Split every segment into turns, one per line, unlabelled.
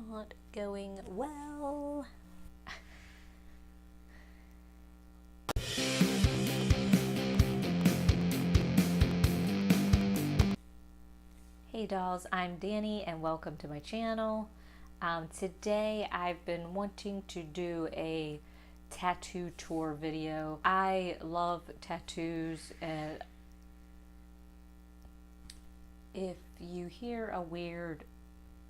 not going well. Hey dolls, I'm Dani and welcome to my channel. Today I've been wanting to do a tattoo tour video. I love tattoos, and if you hear a weird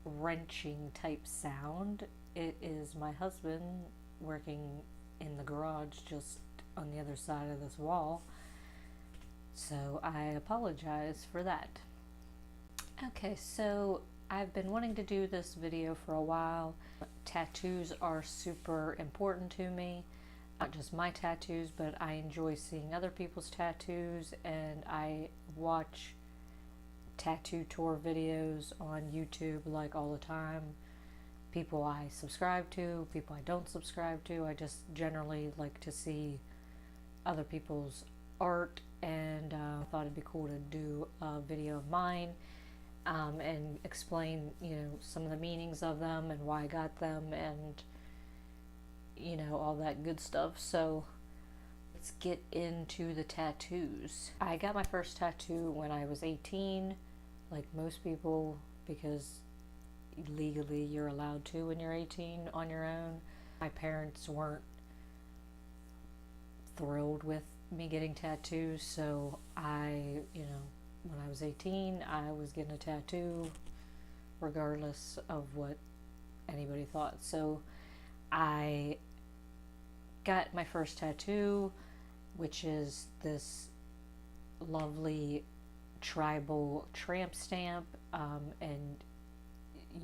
wrenching type sound, it is my husband working in the garage just on the other side of this wall. So I apologize for that. Okay, so I've been wanting to do this video for a while. Tattoos are super important to me. Not just my tattoos, but I enjoy seeing other people's tattoos, and I watch tattoo tour videos on YouTube like all the time. People I subscribe to, people I don't subscribe to. I just generally like to see other people's art, and I thought it'd be cool to do a video of mine and explain, some of the meanings of them and why I got them, and all that good stuff. So let's get into the tattoos. I got my first tattoo when I was 18, like most people, because legally you're allowed to when you're 18 on your own. My parents weren't thrilled with me getting tattoos, so when I was 18, I was getting a tattoo regardless of what anybody thought. So I got my first tattoo, which is this lovely tribal tramp stamp, and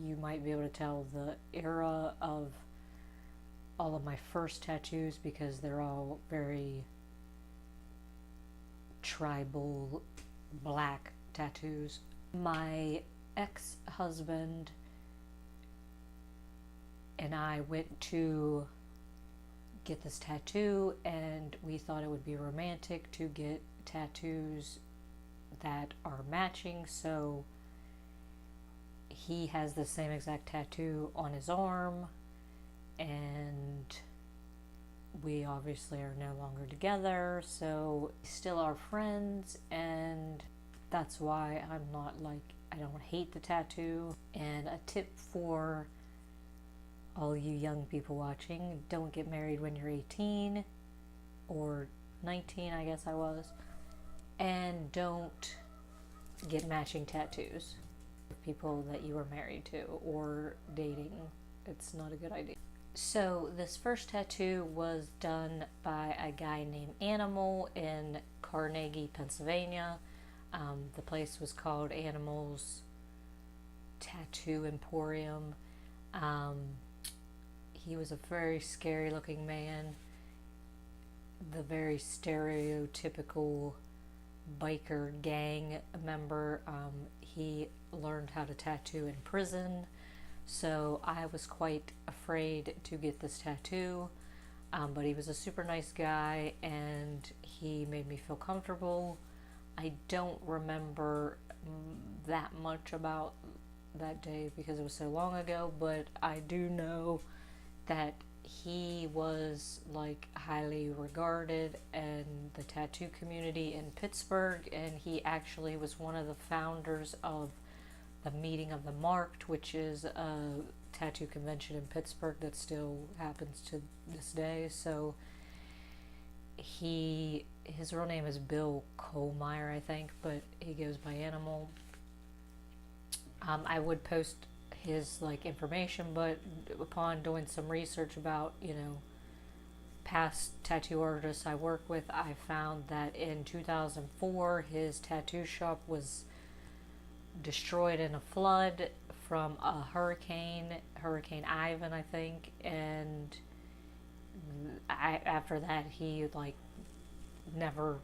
you might be able to tell the era of all of my first tattoos because they're all very tribal black tattoos. My ex-husband and I went to get this tattoo, and we thought it would be romantic to get tattoos that are matching. So he has the same exact tattoo on his arm, and we obviously are no longer together, so we still are friends, and that's why I'm not I don't hate the tattoo. And a tip for all you young people watching: don't get married when you're 18 or 19, I guess I was, and don't get matching tattoos with people that you are married to or dating. It's not a good idea. So this first tattoo was done by a guy named Animal in Carnegie, Pennsylvania. The place was called Animal's Tattoo Emporium. He was a very scary looking man, the very stereotypical biker gang member. He learned how to tattoo in prison, so I was quite afraid to get this tattoo, but he was a super nice guy and he made me feel comfortable. I don't remember that much about that day because it was so long ago, but I do know that he was highly regarded in the tattoo community in Pittsburgh, and he actually was one of the founders of the Meeting of the Marked, which is a tattoo convention in Pittsburgh that still happens to this day. So his real name is Bill Kohlmeyer, I think, but he goes by Animal. I would post his information, but upon doing some research about past tattoo artists I work with, I found that in 2004 his tattoo shop was destroyed in a flood from a Hurricane Ivan, I think, and after that he never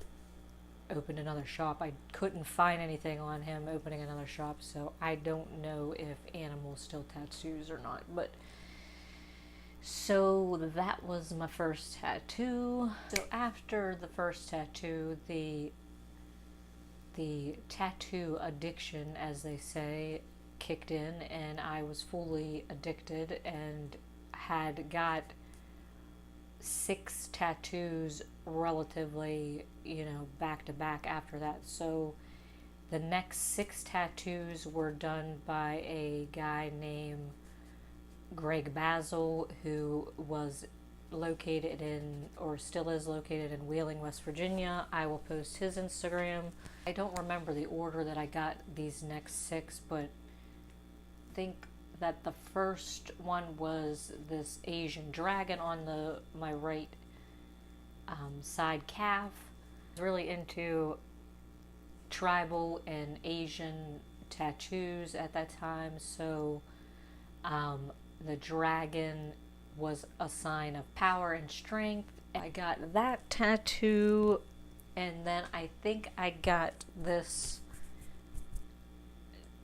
opened another shop. I couldn't find anything on him opening another shop, so I don't know if Animal still tattoos or not. But so that was my first tattoo. So after the first tattoo, the tattoo addiction, as they say, kicked in and I was fully addicted and had got 6 tattoos relatively, back to back after that. So the next 6 tattoos were done by a guy named Basil, who was located in, or still is located in, Wheeling, West Virginia. I will post his Instagram. I don't remember the order that I got these next 6, but I think that the first one was this Asian dragon on my right side calf. I was really into tribal and Asian tattoos at that time, so the dragon was a sign of power and strength. I got that tattoo, and then I think I got this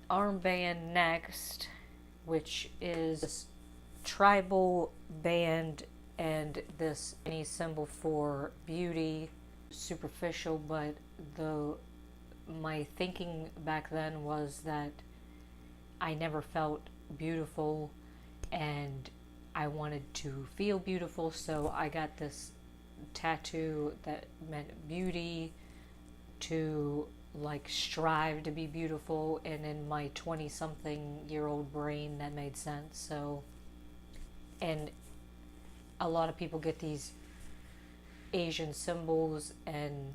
armband next, which is this tribal band and this any symbol for beauty. Superficial, but my thinking back then was that I never felt beautiful and I wanted to feel beautiful, so I got this tattoo that meant beauty, to like strive to be beautiful, and in my 20-something-year-old brain that made sense. So, and a lot of people get these Asian symbols and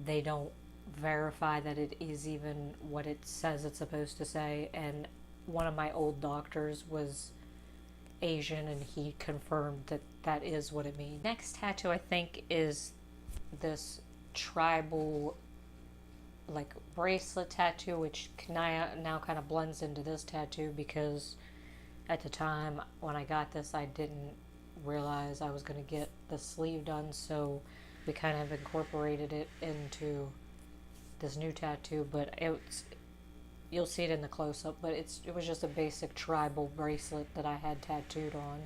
they don't verify that it is even what it says it's supposed to say, and one of my old doctors was Asian and he confirmed that that is what it means. Next tattoo I think is this tribal like bracelet tattoo, which now kind of blends into this tattoo, because at the time when I got this I didn't realize I was going to get the sleeve done, so we kind of incorporated it into this new tattoo. But you'll see it in the close-up, but it was just a basic tribal bracelet that I had tattooed on.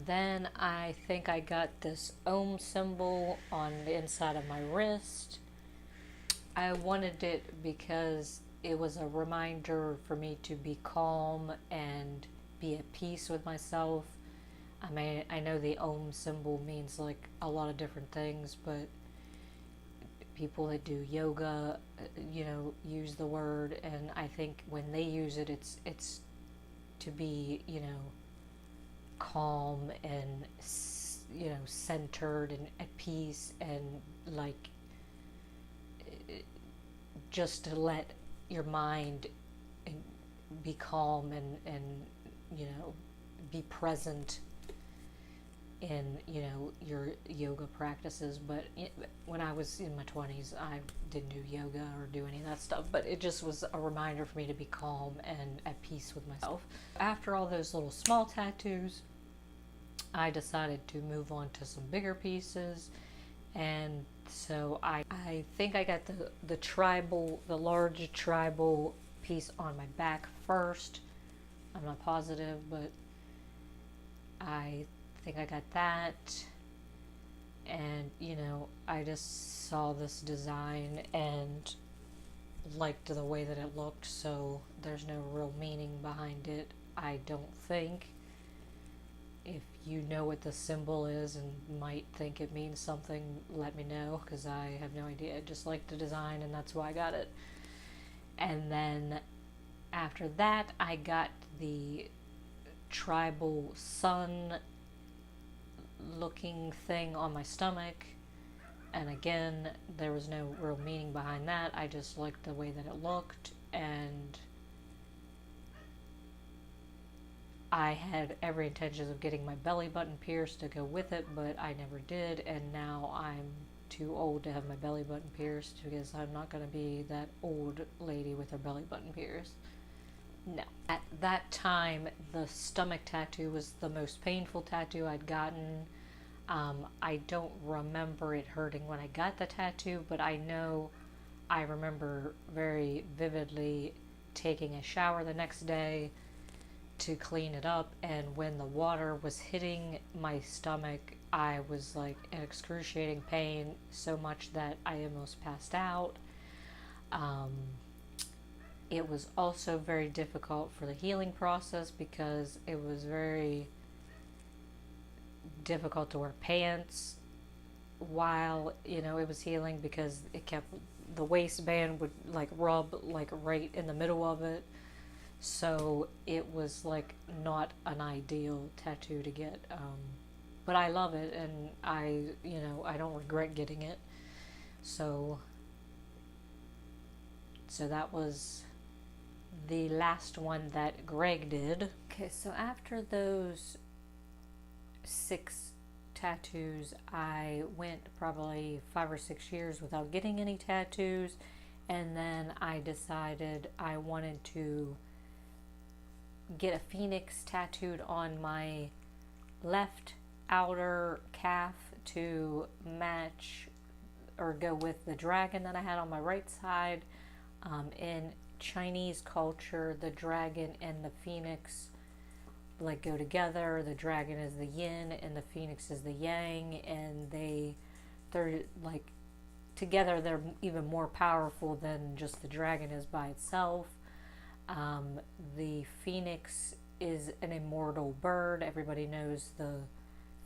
Then I think I got this Om symbol on the inside of my wrist. I wanted it because it was a reminder for me to be calm and be at peace with myself. I mean, I know the Om symbol means like a lot of different things, but people that do yoga, use the word, and I think when they use it, it's to be, calm and, centered and at peace, and like just to let your mind be calm and be present in your yoga practices. But when I was in my 20s I didn't do yoga or do any of that stuff, but it just was a reminder for me to be calm and at peace with myself. After all those little small tattoos, I decided to move on to some bigger pieces, and so I think I got the large tribal piece on my back first. I'm not positive, but I think I got that. And I just saw this design and liked the way that it looked, so there's no real meaning behind it, I don't think. If you know what the symbol is and might think it means something, let me know, because I have no idea. I just liked the design and that's why I got it. And then after that I got the tribal sun looking thing on my stomach, and again there was no real meaning behind that. I just liked the way that it looked, and I had every intention of getting my belly button pierced to go with it, but I never did, and now I'm too old to have my belly button pierced, because I'm not going to be that old lady with her belly button pierced. No. At that time, the stomach tattoo was the most painful tattoo I'd gotten. I don't remember it hurting when I got the tattoo, but I remember very vividly taking a shower the next day to clean it up, and when the water was hitting my stomach, I was like in excruciating pain, so much that I almost passed out. It was also very difficult for the healing process because it was very difficult to wear pants while, it was healing, because it kept, the waistband would like rub like right in the middle of it. So it was like not an ideal tattoo to get. But I love it, and I don't regret getting it. So that was the last one that Greg did. Okay, so after those 6 tattoos, I went probably 5 or 6 years without getting any tattoos, and then I decided I wanted to get a phoenix tattooed on my left outer calf to match or go with the dragon that I had on my right side. In Chinese culture, the dragon and the phoenix like go together. The dragon is the yin and the phoenix is the yang, and they're like together they're even more powerful than just the dragon is by itself. The phoenix is an immortal bird. Everybody knows the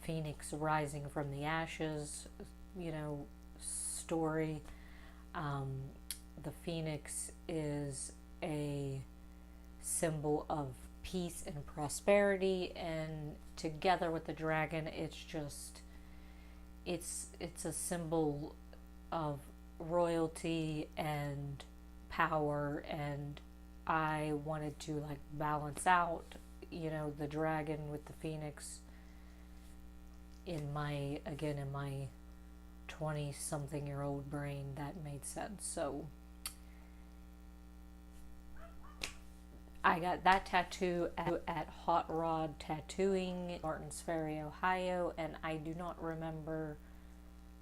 phoenix rising from the ashes, story. The phoenix is a symbol of peace and prosperity, and together with the dragon, it's a symbol of royalty and power, and I wanted to like balance out, the dragon with the phoenix in my 20-something-year-old brain. That made sense. So I got that tattoo at Hot Rod Tattooing, Martins Ferry, Ohio, and I do not remember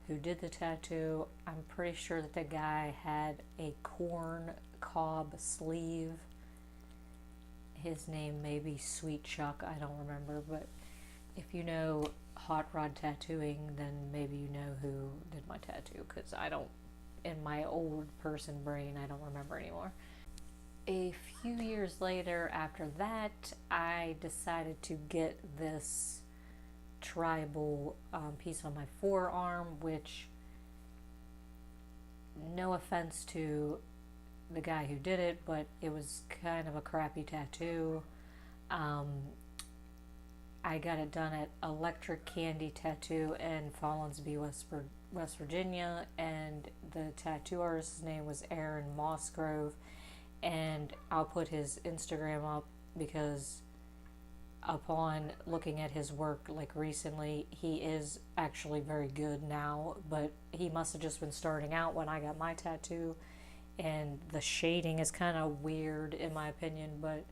who did the tattoo. I'm pretty sure that the guy had a corn cob sleeve. His name may be Sweet Chuck, I don't remember, but if you know Hot Rod Tattooing, then maybe you know who did my tattoo, because I don't, in my old person brain, I don't remember anymore. A few years later, after that, I decided to get this tribal piece on my forearm, which, no offense to the guy who did it, but it was kind of a crappy tattoo. I got it done at Electric Candy Tattoo in Follinsby, West Virginia, and the tattoo artist's name was Aaron Mossgrove, and I'll put his Instagram up because upon looking at his work like recently, he is actually very good now, but he must have just been starting out when I got my tattoo, and the shading is kind of weird in my opinion. But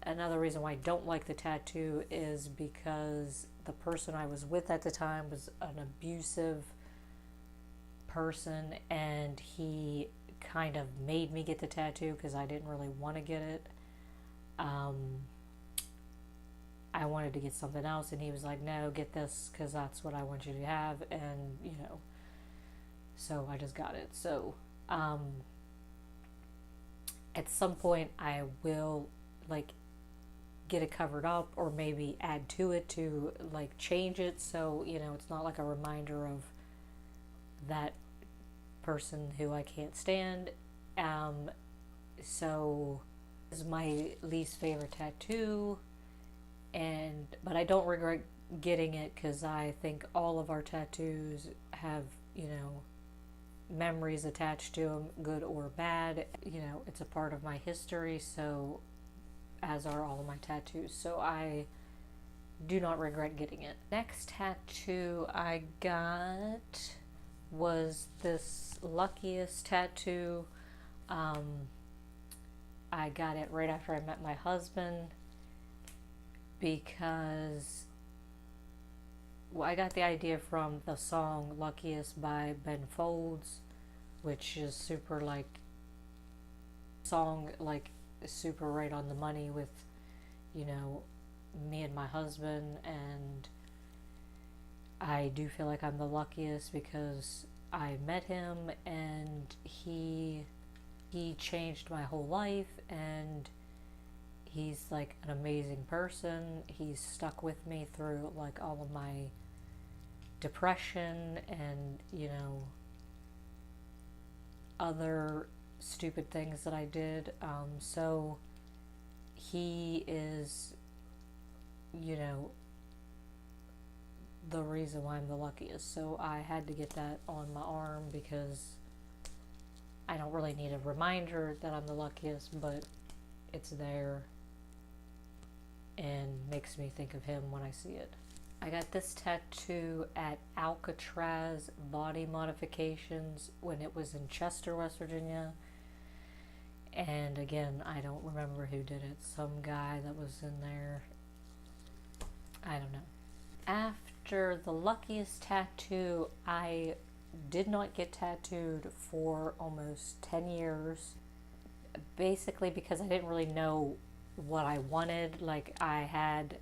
another reason why I don't like the tattoo is because the person I was with at the time was an abusive person, and he kind of made me get the tattoo because I didn't really want to get it. I wanted to get something else, and he was like, no, get this because that's what I want you to have, and so I just got it. So at some point I will like get it covered up, or maybe add to it to like change it, so it's not like a reminder of that person who I can't stand. So this is my least favorite tattoo, but I don't regret getting it because I think all of our tattoos have memories attached to them, good or bad. It's a part of my history, so as are all of my tattoos, so I do not regret getting it. Next tattoo I got was this Luckiest tattoo. I got it right after I met my husband because I got the idea from the song Luckiest by Ben Folds, which is super super right on the money with me and my husband, and I do feel like I'm the luckiest because I met him and he He changed my whole life, and he's like an amazing person. He's stuck with me through like all of my depression and, other stupid things that I did. So he is, you know, the reason why I'm the luckiest. So I had to get that on my arm because I don't really need a reminder that I'm the luckiest, but it's there and makes me think of him when I see it. I got this tattoo at Alcatraz Body Modifications when it was in Chester, West Virginia. And again, I don't remember who did it. Some guy that was in there. I don't know. After the luckiest tattoo, I did not get tattooed for almost 10 years. Basically because I didn't really know what I wanted. Like, I had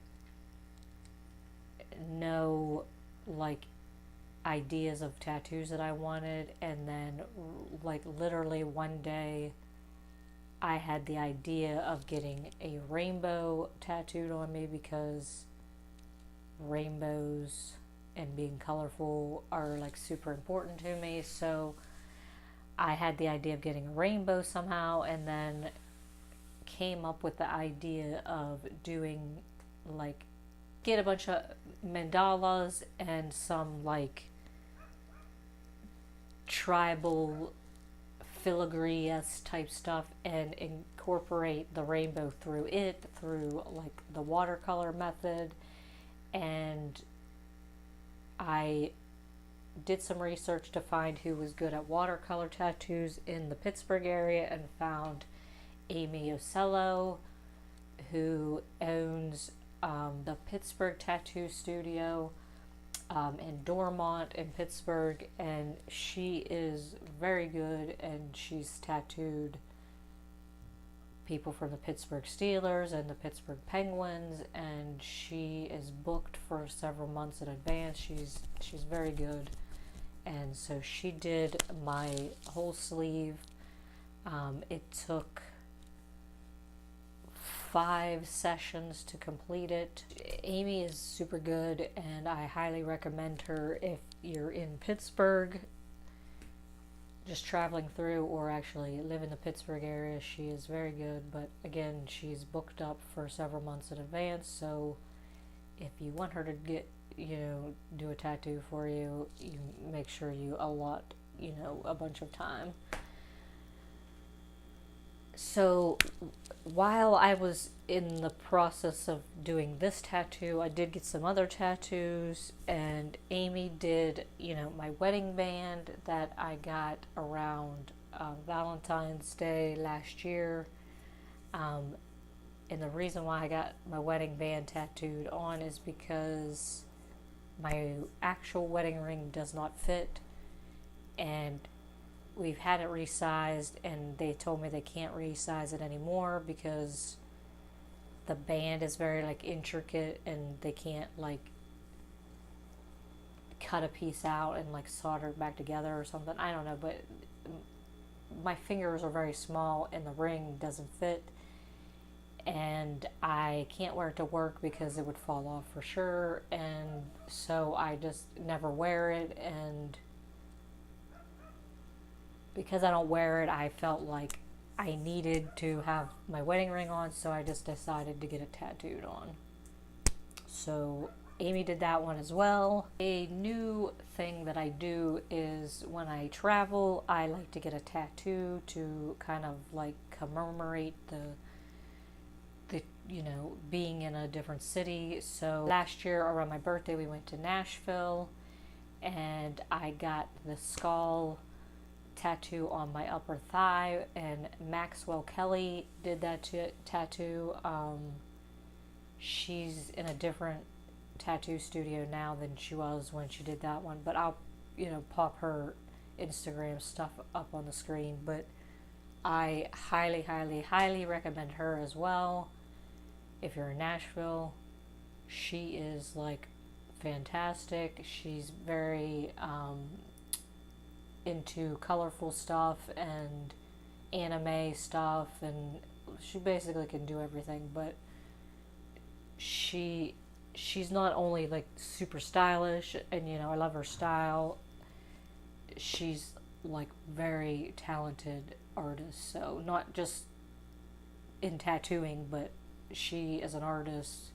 no like ideas of tattoos that I wanted, and then like literally one day I had the idea of getting a rainbow tattooed on me because rainbows and being colorful are like super important to me. So I had the idea of getting a rainbow somehow, and then came up with the idea of doing like get a bunch of mandalas and some like tribal filigree-esque type stuff and incorporate the rainbow through like the watercolor method. And I did some research to find who was good at watercolor tattoos in the Pittsburgh area and found Amy Ocello, who owns the Pittsburgh Tattoo Studio in Dormont in Pittsburgh, and she is very good, and she's tattooed people from the Pittsburgh Steelers and the Pittsburgh Penguins, and she is booked for several months in advance. She's very good, and so she did my whole sleeve. It took 5 sessions to complete it. Amy is super good, and I highly recommend her if you're in Pittsburgh, just traveling through, or actually live in the Pittsburgh area. She is very good, but again, she's booked up for several months in advance. So if you want her to get, do a tattoo for you, you make sure you allot, a bunch of time. So while I was in the process of doing this tattoo, I did get some other tattoos, and Amy did, my wedding band that I got around Valentine's Day last year. And the reason why I got my wedding band tattooed on is because my actual wedding ring does not fit, and we've had it resized, and they told me they can't resize it anymore because the band is very like intricate, and they can't like cut a piece out and like solder it back together or something. I don't know, but my fingers are very small and the ring doesn't fit, and I can't wear it to work because it would fall off for sure, and so I just never wear it. And because I don't wear it, I felt like I needed to have my wedding ring on, so I just decided to get it tattooed on. So Amy did that one as well. A new thing that I do is when I travel, I like to get a tattoo to kind of like commemorate the being in a different city. So last year around my birthday, we went to Nashville, and I got the skull tattoo on my upper thigh, and Maxwell Kelly did that tattoo. She's in a different tattoo studio now than she was when she did that one, but I'll pop her Instagram stuff up on the screen. But I highly, highly, highly recommend her as well. If you're in Nashville, she is like fantastic. She's very into colorful stuff, and anime stuff, and she basically can do everything. But she's not only like super stylish, and I love her style. She's like very talented artist. So not just in tattooing, but she is an artist,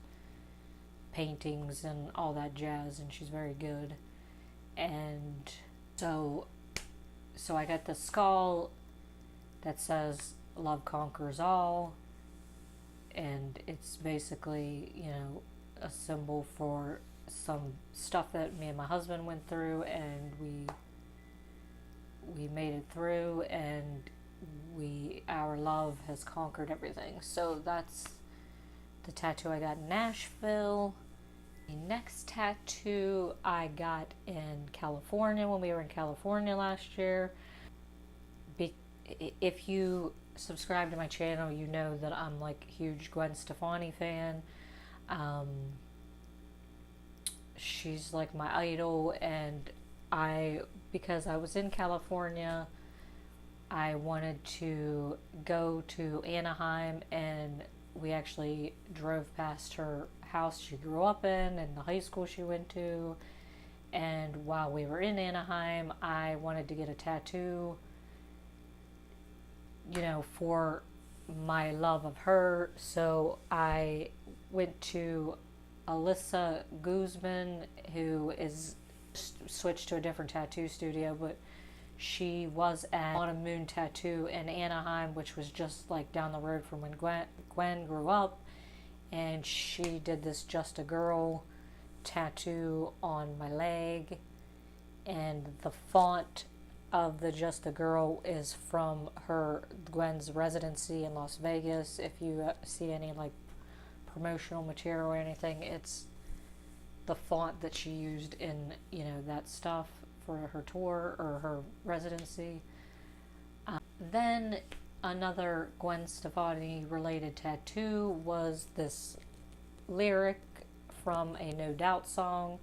paintings and all that jazz, and she's very good. And so I got this skull that says love conquers all, and it's basically, a symbol for some stuff that me and my husband went through, and we made it through, and our love has conquered everything. So that's the tattoo I got in Nashville. The next tattoo I got in California when we were in California last year. If you subscribe to my channel, you know that I'm like a huge Gwen Stefani fan. She's like my idol, and because I was in California, I wanted to go to Anaheim, and we actually drove past her house she grew up in and the high school she went to. And while we were in Anaheim, I wanted to get a tattoo, for my love of her. So I went to Alyssa Guzman, who is switched to a different tattoo studio, but she was at On a Moon Tattoo in Anaheim, which was just like down the road from when Gwen grew up. And she did this Just a Girl tattoo on my leg, and the font of the Just a Girl is from Gwen's residency in Las Vegas. If you see any like promotional material or anything, it's the font that she used in that stuff for her tour or her residency. Then another Gwen Stefani related tattoo was this lyric from a No Doubt song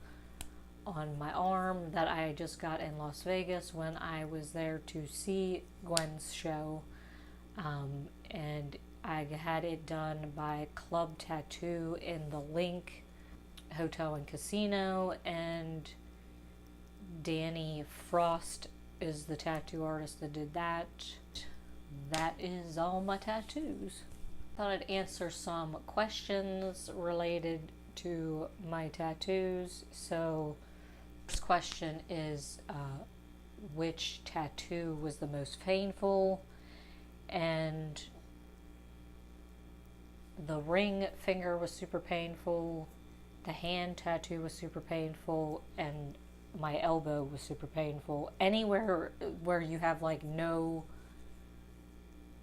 on my arm that I just got in Las Vegas when I was there to see Gwen's show. And I had it done by Club Tattoo in the Link Hotel and Casino, and Danny Frost is the tattoo artist that did that. That is all my tattoos. Thought I'd answer some questions related to my tattoos. So, first question is, which tattoo was the most painful? And the ring finger was super painful, the hand tattoo was super painful, and my elbow was super painful. Anywhere where you have like no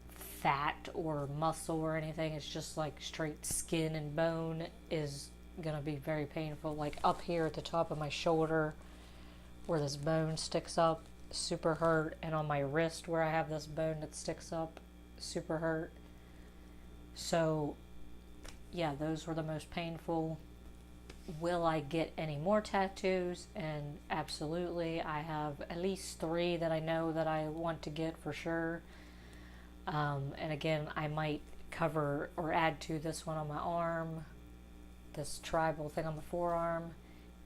fat or muscle or anything, it's just like straight skin and bone, is gonna be very painful. Like up here at the top of my shoulder where this bone sticks up, super hurt, and on my wrist where I have this bone that sticks up, super hurt. So yeah, those were the most painful. Will I get any more tattoos? And absolutely, I have at least 3 that I know that I want to get for sure. And again, I might cover or add to this one on my arm, this tribal thing on the forearm,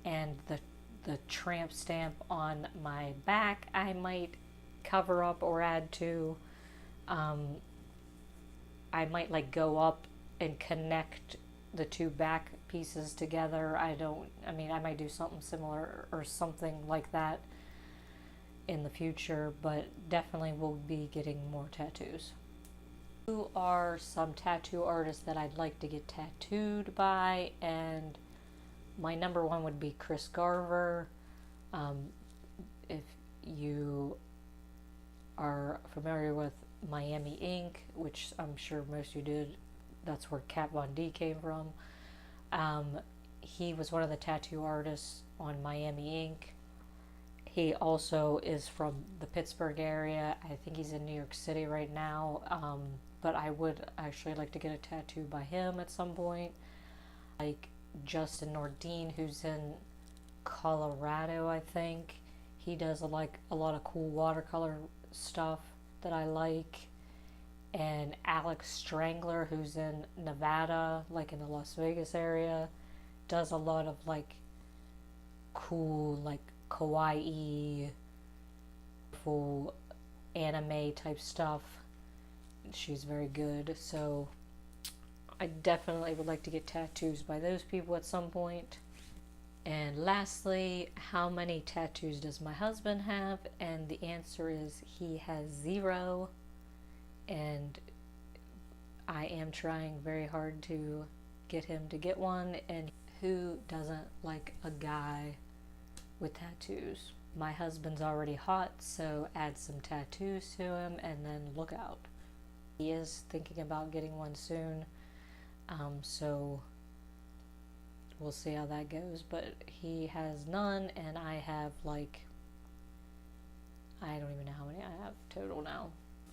and the tramp stamp on my back I might cover up or add to. I might like go up and connect the 2 back pieces together. I might do something similar or something like that in the future, but definitely will be getting more tattoos. Who are some tattoo artists that I'd like to get tattooed by? And my number 1 would be Chris Garver. If you are familiar with Miami Ink., which I'm sure most of you did, that's where Kat Von D came from. He was one of the tattoo artists on Miami Ink. He also is from the Pittsburgh area. I think he's in New York City right now. But I would actually like to get a tattoo by him at some point. Like Justin Nordine, who's in Colorado, I think. He does a lot of cool watercolor stuff that I like. And Alex Strangler, who's in Nevada, like in the Las Vegas area, does a lot of like cool, like kawaii, full anime type stuff. She's very good, so I definitely would like to get tattoos by those people at some point. And lastly, how many tattoos does my husband have? And the answer is he has 0. And I am trying very hard to get him to get one. And who doesn't like a guy with tattoos? My husband's already hot, so add some tattoos to him and then look out. He is thinking about getting one soon, so we'll see how that goes. But he has none, and I have like, I don't even know how many I have total now.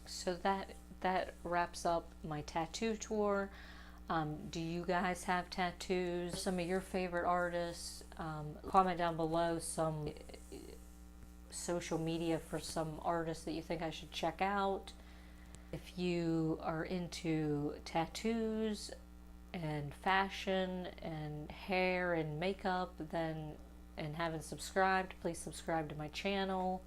So that wraps up my tattoo tour. Do you guys have tattoos? Some of your favorite artists? Comment down below some social media for some artists that you think I should check out. If you are into tattoos and fashion and hair and makeup, then and haven't subscribed, please subscribe to my channel.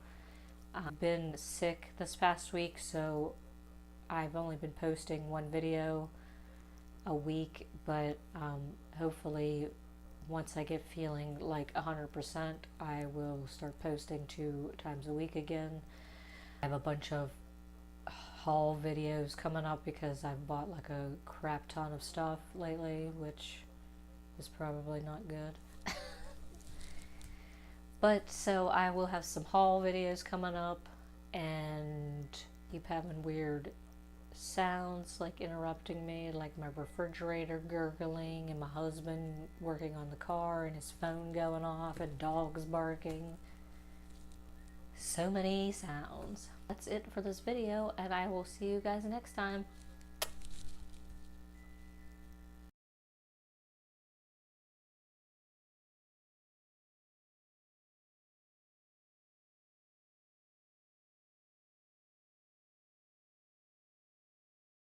I've been sick this past week, so I've only been posting one video a week, but hopefully once I get feeling like 100%, I will start posting 2 times a week again. I have a bunch of haul videos coming up because I've bought like a crap ton of stuff lately, which is probably not good. But so I will have some haul videos coming up, and keep having weird sounds like interrupting me, like my refrigerator gurgling and my husband working on the car and his phone going off and dogs barking. So many sounds. That's it for this video, and I will see you guys next time.